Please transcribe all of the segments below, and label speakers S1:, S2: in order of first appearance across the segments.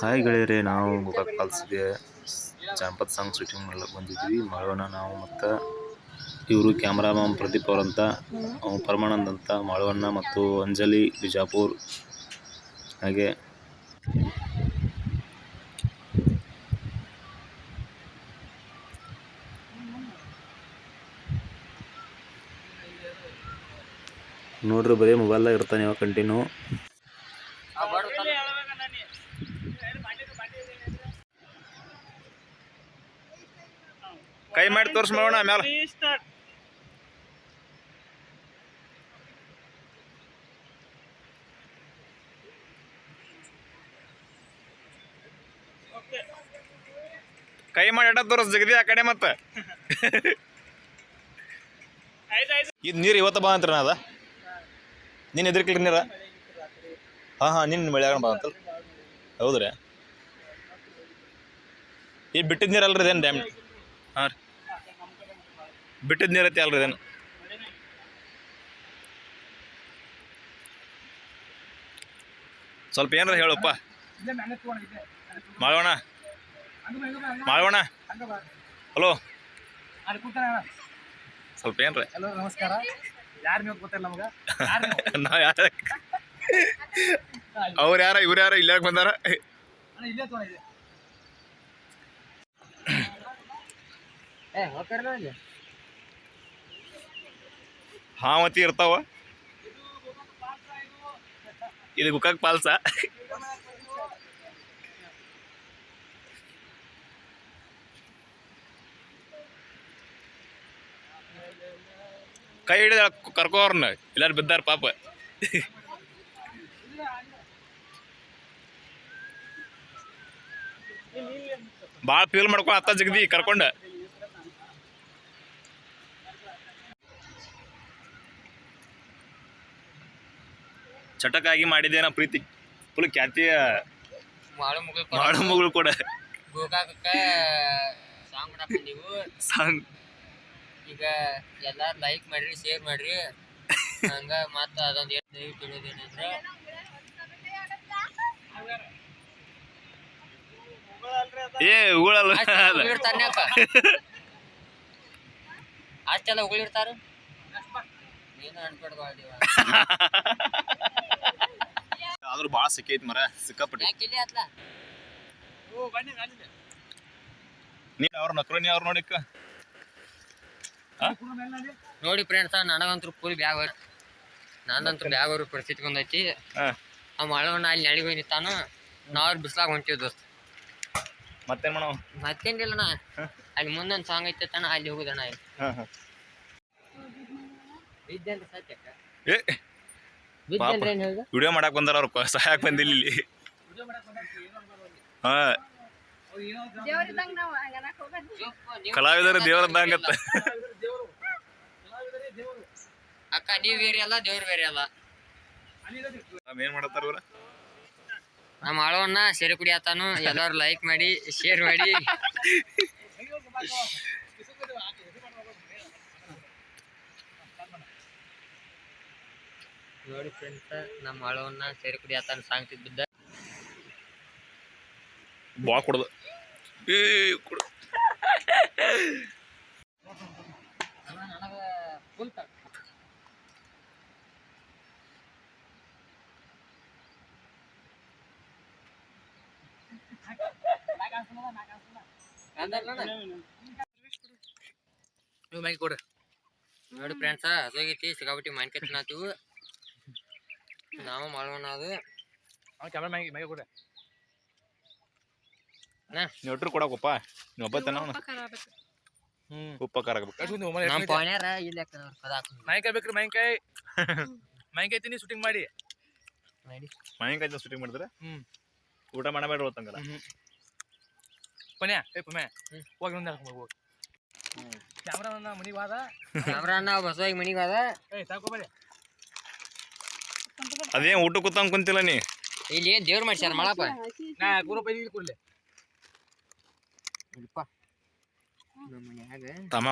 S1: Hi ಗೆಳೆಯರೇ, ನಾವು ಗೋಕಾಕ್ ಫಾಲ್ಸ್ಗೆ ಜಾನಪದ ಸಾಂಗ್ ಶೂಟಿಂಗ್ ಮಾಡ್ಲಿಕ್ಕೆ ಬಂದಿದ್ವಿ. ಮಾಡೋಣ ನಾವು ಮತ್ತು ಇವರು ಕ್ಯಾಮ್ರಾಮನ್ ಪ್ರದೀಪ್ ಅವರಂತ, ಪರಮಾನಂದ್ ಅಂತ, ಮಾಳವಣ್ಣ ಮತ್ತು ಅಂಜಲಿ ಬಿಜಾಪುರ್. ಹಾಗೆ ನೋಡ್ರಿ, ಬರೀ ಮೊಬೈಲ್ದಾಗ ಇರ್ತಾನೆ ಇವಾಗ ಕಂಟಿನ್ಯೂ. ಕೈ ಮಾಡಿ ತೋರ್ಸ್ ಮಾಡೋಣ ಆಮೇಲೆ. ಕೈ ಮಾಡಿ ಅಡ್ಡ ತೋರ್ಸ್ ಜಗದಿ ಆ ಕಡೆ. ಮತ್ತ ಇದು ನೀರು ಇವತ್ತ ಬಾ ಅಂತೀರ ಅದ ನೀನು ಎದ್ರಿಕ್ಲಿ ನೀರ. ಹಾಂ ನಿನ್ನ ಬೆಳೆಯಾಗ ಬಾ ಅಂತಲ್ಲ. ಹೌದ್ರಿ, ಈ ಬಿಟ್ಟಿದ ನೀರು ಅಲ್ರಿ ಇದೇನು ಡ್ಯಾಮ್? ಹಾಂ ರೀ, ಬಿಟ್ಟಿದ ನೀರು ಐತಿ ಅಲ್ರಿ ಇದೇನು? ಸ್ವಲ್ಪ ಏನಾರ ಹೇಳಪ್ಪ ಮಾಡೋಣ. ಹಲೋ, ಸ್ವಲ್ಪ ಏನ್ರಿ?
S2: ಹಲೋ, ನಮಸ್ಕಾರ. ಯಾರು ನೀವು ಗೊತ್ತಿಲ್ಲ ನಮ್ಗೆ.
S1: ನಾವು ಯಾರ? ಅವ್ರು ಯಾರ ಇವ್ರು ಯಾರ? ಇಲ್ಲಾಕ ಬಂದಾರ?
S2: ಇಲ್ಲೇ ತೊಗೊಂಡಿದೆ.
S1: ಹಾವತಿ ಇರ್ತಾವ. ಇದು ಗೋಕಾಕ್ ಫಾಲ್ಸ. ಕೈ ಹಿಡಿದ ಕರ್ಕೋರ್ನ ಎಲ್ಲಾರು ಬಿದ್ದಾರ ಪಾಪ. ಭಾಳ ಫೀಲ್ ಮಾಡ್ಕೊ ಅತ್ತ ಜಗದಿ ಕರ್ಕೊಂಡ. ಚಟಕಾಗಿ ಮಾಡಿದೇನ ಪ್ರೀತಿ ಫುಲ್ ಖ್ಯಾತಿಯ ಮಾಡು ಮಗಳು ಕೂಡ. ಸಾಂಗ್
S3: ಈಗ ಎಲ್ಲಾರು ಲೈಕ್ ಮಾಡ್ರಿ, ಶೇರ್ ಮಾಡ್ರಿ. ಹಂಗ ಮತ್ತ ಅದೊಂದು ತಿಳಿಯೋದೇನಂದ್ರೆ
S1: ಉಗುಳಲ್ಲ
S3: ಉಗುಳಿರ್ತಾರನ್ಯಾಕ ಅಷ್ಟೆಲ್ಲ ಉಗುಳಿರ್ತಾರ. ಏನು ಅನ್ಕೊಡ್ಬಾರ್ದಿವ.
S1: ಆದ್ರೂ ಭಾಳ ಸಿಕ್ಕೈತಿ ಮರ, ಸಿಕ್ಕಾಪಟ್ಟಿ.
S3: ಯಾಕೆ ಆತ್ಲ
S1: ನೀ ಅವ್ರ ನಕ್ರು, ನೀ ಅವ್ರು ನೋಡಿಕ್ಕ.
S3: ನೋಡಿ ಫ್ರೆಂಡ್ಸ, ನನಗಂತೂ ಫುಲ್ ಬ್ಯಾಗ್ ನಂದಂತೂ ಬ್ಯಾಗ್ ಅವ್ರ ಪರಿಸ್ಥಿತಿ ಬಂದೈತಿ. ಆ ಮಳವನ್ನ ಅಲ್ಲಿ ನಡಿಗೆ ಹೋಗಿ ನಿಂತಾನು, ನಾವ್ರು ಬಿಸ್ಲಾಗ ಹೊಂಟಿವಿ ದೋಸ್ತ.
S1: ಮತ್ತೇನ್ ಮಾಡೋ?
S3: ಮತ್ತೇನಿಲ್ಲಣ್ಣ, ಅಲ್ಲಿ ಮುಂದೊಂದು ಸಾಂಗ್ ಐತೆ ತಾನ, ಅಲ್ಲಿ ಹೋಗುದಣ್ಣ.
S1: ವಿಡಿಯೋ ಮಾಡಕ್ ಬಂದಾರ ಅವ್ರ, ಸಹಾಯಕ್ ಬಂದಿಲ್ಲ ಇಲ್ಲಿ. ಹಾ, ಕಲಾವಿದರು ದೇವರದ್ದಂಗತ್ತ.
S3: ಅಕ್ಕ ನೀವ್ ಬೇರೆ ಅಲ್ಲ, ದೇವ್ರು ಬೇರೆ ಅಲ್ಲ.
S1: ಏನ್ ಮಾಡತ್ತಾರ ಇವ್ರ?
S3: ನಮ್ಮ ಆಳವನ್ನ ಸೆರೆ ಕುಡಿ ಆತಾನು. ಎಲ್ಲಾರು ಲೈಕ್ ಮಾಡಿ, ಶೇರ್ ಮಾಡಿ. ನೋಡಿ ಫ್ರೆಂಡ್ಸ್, ನಮ್ಮ ಆಳವನ್ನ ಸೆರೆ ಕುಡಿ ಆತಾನು ಸಾಂಗ್ ಬಿದ್ದ.
S1: ಬಾ ಕೊಡದ ಕೊಡ.
S3: ನನಗ ಫುಲ್ ನೋಡಿ ಫ್ರೆಂಡ್ಸ, ಅದೋಗೈತಿ ಸಿಗಾಬಿಟ್ಟಿ ಮಾನ್ಕೆ ತಿನ್ನತ್ತೀವಿ ನಾವು. ಮಾಡೋಣ ಅದು
S1: ನೀಟ್ರು ಕೊಡಕಪ್ಪ, ನೀವು ಒಬ್ಬತ್ತನ ಉಪ್ಪ ಖಾರ
S3: ನಮ್ಮ ಪಾಣ್ಯಾರ ಇಲ್ಲ
S2: ಮಾವಿನಕಾಯಿ ಬೇಕ್ರಿ. ಮಾವಿನಕಾಯಿ ತಿನ್ನಿ ಶೂಟಿಂಗ್ ಮಾಡಿ.
S1: ಮಾವಿನಕಾಯಿ ಶೂಟಿಂಗ್ ಮಾಡಿದ್ರೆ ಊಟ ಮಾಡಬೇಡ್ರಿ ಹೊತ್ತಂಗಲ್ಲ.
S2: ಪನ್ಯಾ ಹೋಗಿ ಹೋಗಿ ಕ್ಯಾಮ್ರಾಮನ್ನ ಮನಿಗೆ ಹೋದ.
S3: ಕ್ಯಾಮ್ರಾನ ಬಸವಾಗಿ ಮನಿಗೆ ಹೋದ.
S2: ಸಾಕೋಬರಿ.
S1: ಅದೇನ್ ಊಟ ಕೂತಂಗ್ ಕುಂತಿಲ್ಲ ನೀ?
S3: ಇಲ್ಲಿ ಏನ್ ದೇವ್ರು ಮಾಡ್ಸ್ಯಾರ ಮಳಪ್ಪ.
S2: ನಾ ಗುರುಪ ಇಲ್ಲಿ ಕೊಡ್ಲಿ
S3: ನಮ್ಮ ಮನ್ಯಾಗ
S1: ತಮ್ಮ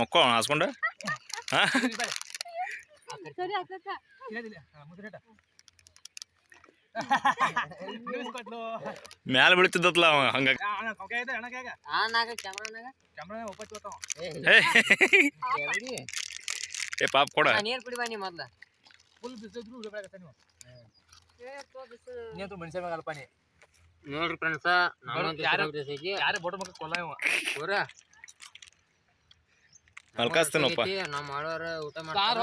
S1: ಮಕ್ಕಳು ಹಾಸ್ಕೊಂಡ. ಮ್ಯಾಲ ಬೀಳ್ತಿದ್ದತ್ಲ ಅವ ಹಂಗ ಏ ಪಾಪ ಕೊಡ
S3: ನೀರ್ ಕುಡಿ ಬಾ ನೀ ಮೊದ್ಲ
S2: ಫುಲ್ ಬಿಸಿದ್ರು ನೀನು ಮನುಷ್ಯ ಮ್ಯಾಗ ಅಲ್ಪ ನೀ
S3: ನೋಡ್ರಿ ಫ್ರೆಂಡ್ಸ
S2: ಯಾರು ಬೋಟ ಮಕ್ಕ ಕೊಲ್ಲ ಇವ
S3: ಪೂರ
S1: ಮಲ್ಕಾಸ್ತೇನಪ್ಪ
S3: ನಮ್ಮ ಮಾಡೋರ ಊಟ ಮಾಡ್ತಾರ